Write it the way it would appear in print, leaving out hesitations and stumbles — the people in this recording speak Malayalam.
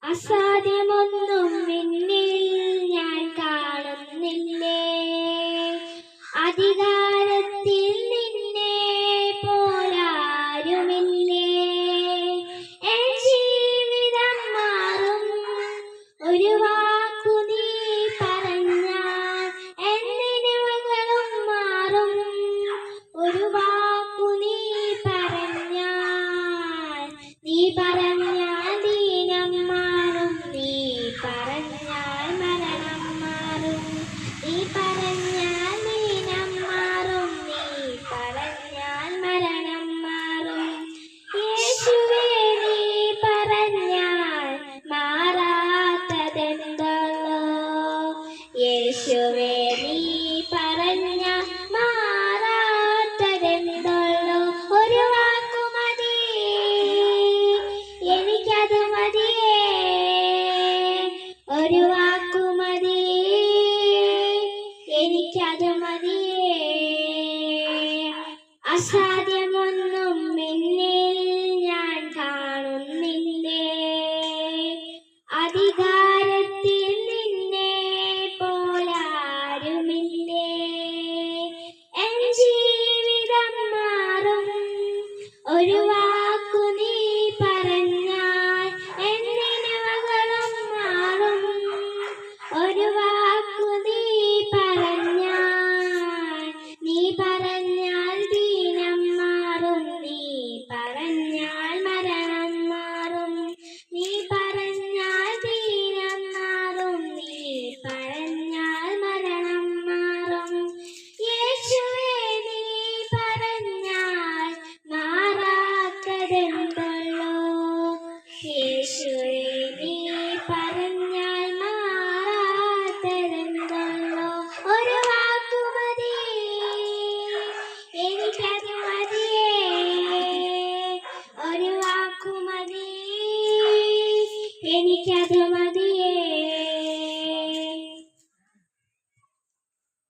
അസാധ്യമൊന്നും എന്നിൽ ഞാൻ കാണുന്നില്ലേ, അധികാരത്തിൽ നിന്നെ പോലാരുമില്ലേ. എൻ ജീവിതം മാറും ഒരു വാക്കു നീ പറഞ്ഞാൽ, എന്നിനുവകളും മാറും ഒരു വാക്കു നീ പറഞ്ഞാൽ. നീ പറഞ്ഞാൽ ദീനം മാറും, നീ പറഞ്ഞാൽ മരണം മാറും. നീ പറഞ്ഞാൽ ദീനം മാറും, നീ പറഞ്ഞാൽ മരണം മാറും. യേശുവേ നീ പറഞ്ഞാൽ മാറാത്തതെന്തല്ലോ, യേശുവേ നീ പറഞ്ഞാൽ മാറാത്തതെന്തല്ലോ. ഒരു വാക്കു മതി എനിക്കത് മതിയേ, ഒരു വാക്കു മതി എനിക്കത് മതിയേ. അസാധ്യമൊന്നും എന്നിൽ ഞാൻ കാണുന്നില്ലേ, അധികാരത്തിൽ നിന്നെ പോലാരുമില്ലേ. എൻ ജീവിതം മാറും ഒരു വാക്കു നീ പറഞ്ഞാൽ, എന്നിനുവകളും മാറും ഒരു വാക്കു നീ പറഞ്ഞാൽ. നീ പറഞ്ഞാൽ ദീനം മാറും, നീ പറഞ്ഞാൽ മരണം മാറും. നീ പറഞ്ഞാൽ ദീനം മാറും, നീ പറഞ്ഞാൽ മരണം മാറും. യേശുവേ നീ പറഞ്ഞാൽ മാറാത്തതെന്തല്ലോ, യേശുവേ നീ പറഞ്ഞാൽ മാറാത്തതെന്തല്ലോ. ഒരു വാക്കു മതി എനിക്കത് മതിയേ, ഒരു വാക്കു മതി എനിക്കത്